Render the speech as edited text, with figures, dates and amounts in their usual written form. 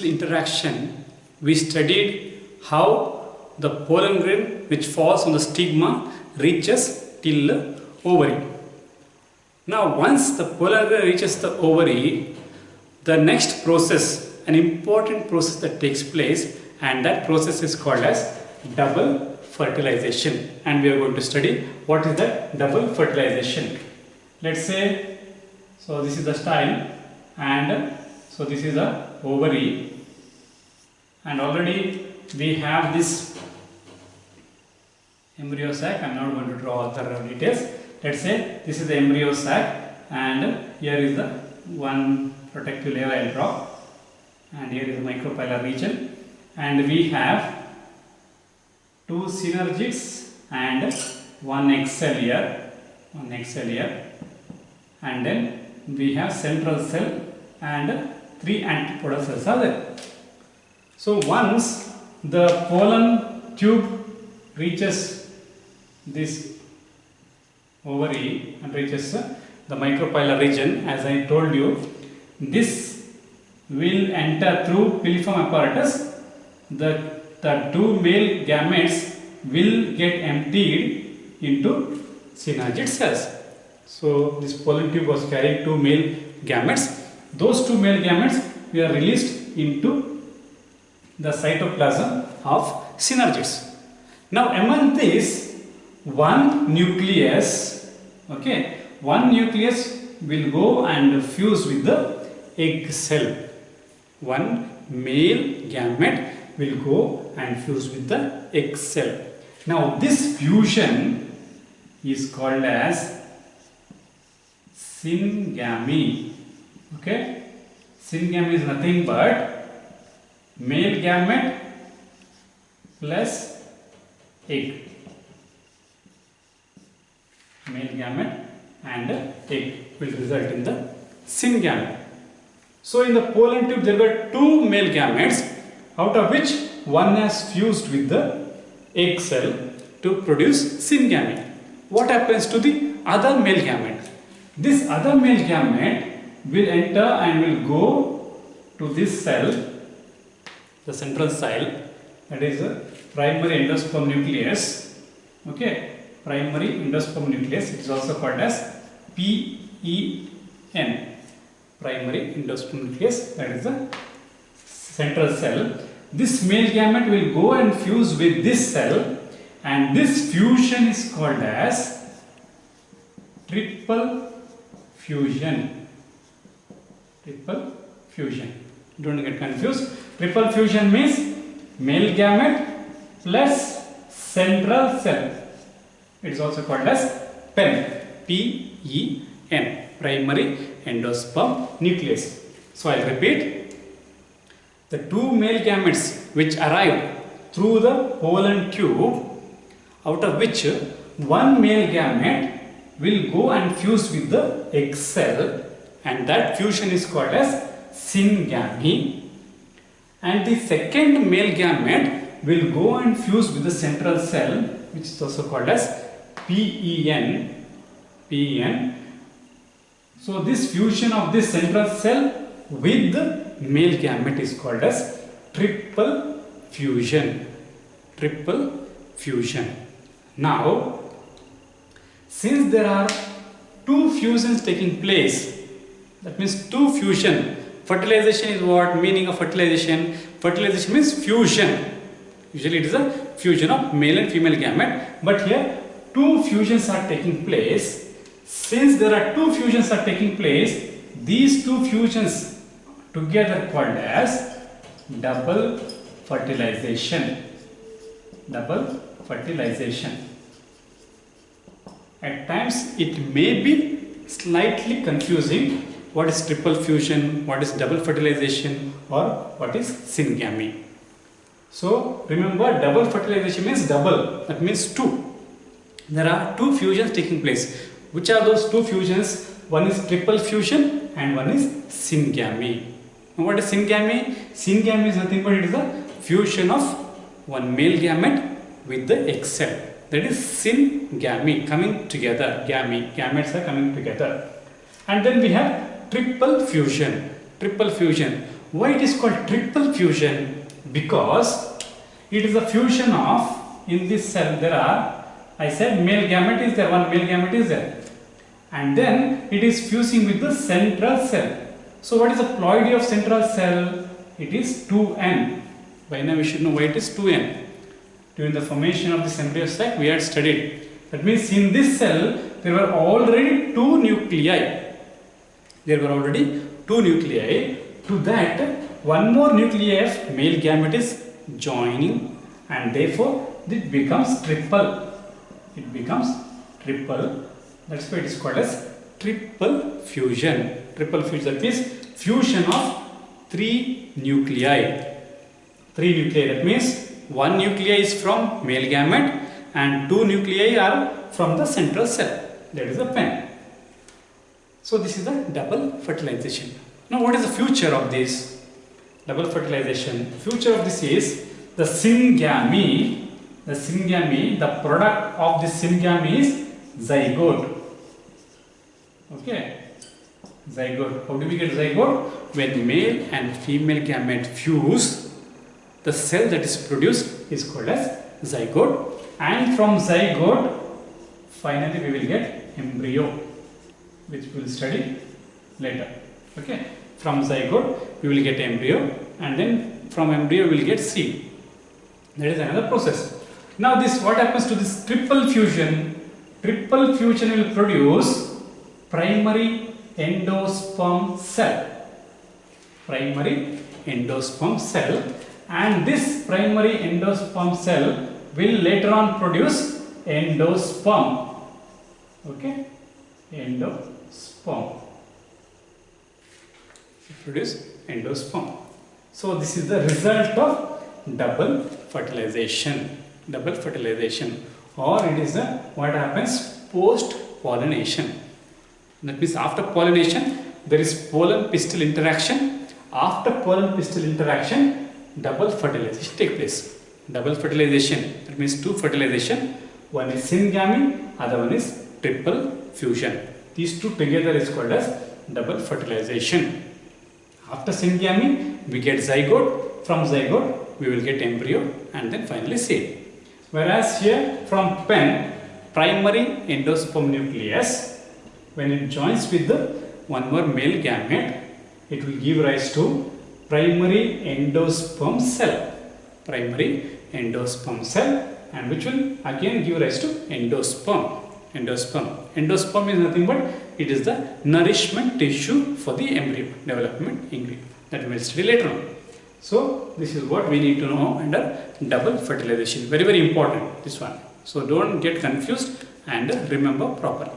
interaction, we studied how the pollen grain which falls on the stigma reaches till the ovary. Now once the pollen grain reaches the ovary, the next process, an important process that takes place, and that process is called as double fertilization, and we are going to study what is that double fertilization. Let's say, so this is the style, and so this is the ovary, and already we have this embryo sac. I am not going to draw other details. Let's say this is the embryo sac, and here is the one protective layer I will draw, and here is the micropylar region, and we have two synergids and one egg cell here, and then we have central cell and three antipodal cells are there. So once the pollen tube reaches this ovary and reaches the micropylar region, as I told you, this will enter through piliform apparatus. The two male gametes will get emptied into synergid cells. So this pollen tube was carrying two male gametes. Those two male gametes were released into the cytoplasm of synergids. Now among these, one nucleus will go and fuse with the egg cell. One male gamete will go and fuse with the egg cell. Now this fusion is called as syngamy. Okay, syngamy is nothing but male gamete plus egg. Male gamete and egg will result in the syngamy. So in the pollen tube there were two male gametes, out of which one has fused with the egg cell to produce syngamy. What happens to the other male gamete? This other male gamete will enter and will go to this cell, the central cell, that is the primary endosperm nucleus. Okay, primary endosperm nucleus, it is also called as PEN. Primary endosperm nucleus, that is the central cell. This male gamete will go and fuse with this cell, and this fusion is called as triple fusion. Triple fusion. Don't get confused. Triple fusion means male gamete plus central cell. It is also called as PEN. P-E-N. Primary endosperm nucleus. So I will repeat. The two male gametes which arrived through the pollen tube, out of which one male gamete will go and fuse with the egg cell, and that fusion is called as syngamy. And the second male gamete will go and fuse with the central cell, which is also called as PEN. So this fusion of this central cell with the male gamete is called as triple fusion. Triple fusion. Now, since there are two fusions taking place, that means two fusion. Fertilization is what? Meaning of fertilization? Fertilization means fusion. Usually it is a fusion of male and female gamete, but here two fusions are taking place. Since there are two fusions are taking place, these two fusions together called as double fertilization. Double fertilization. At times it may be slightly confusing. What is triple fusion? What is double fertilization? Or what is syngamy? So remember, double fertilization means double. That means two. There are two fusions taking place. Which are those two fusions? One is triple fusion and one is syngamy. Now what is syngamy? Syngamy is nothing but it is a fusion of one male gamete with the egg cell. That is syngamy, coming together. Gametes are coming together. And then we have triple fusion. Triple fusion. Why it is called triple fusion? Because it is a fusion of, in this cell there are, I said male gamete is there, one male gamete is there, and then it is fusing with the central cell. So what is the ploidy of central cell? It is 2n. By now we should know why it is 2n. During the formation of this embryo sac we had studied. That means in this cell there were already two nuclei. There were already two nuclei. To that, one more nuclei of male gamete is joining, and therefore it becomes triple. It becomes triple. That's why it is called as triple fusion. Triple fusion, that is fusion of three nuclei. Three nuclei, that means one nuclei is from male gamete and two nuclei are from the central cell. That is the pen. So this is the double fertilization. Now what is the future of this double fertilization? Future of this is the syngamy. The syngamy, the product of the syngamy is zygote. Okay, zygote. How do we get zygote? When male and female gamete fuse, the cell that is produced is called as zygote, and from zygote finally we will get embryo, which we will study later. Okay, from zygote we will get embryo, and then from embryo we will get seed. That is another process. Now this, what happens to this triple fusion? Triple fusion will produce primary endosperm cell. Primary endosperm cell, and this primary endosperm cell will later on produce endosperm. Okay, endosperm. Produce endosperm. So this is the result of double fertilization. Double fertilization, or it is a, what happens post pollination. That means after pollination there is pollen pistil interaction. After pollen pistil interaction, double fertilization take place. Double fertilization, that means two fertilization. One is syngamy, other one is triple fusion. These two together is called as double fertilization. After syngamy we get zygote. From zygote we will get embryo, and then finally seed. Whereas here from pen, primary endosperm nucleus, when it joins with the one more male gamete, it will give rise to primary endosperm cell. Primary endosperm cell, and which will again give rise to endosperm. Endosperm is nothing but it is the nourishment tissue for the embryo development embryo, that we will study later on. So this is what we need to know under double fertilization. Very, very important, this one. So don't get confused and remember properly.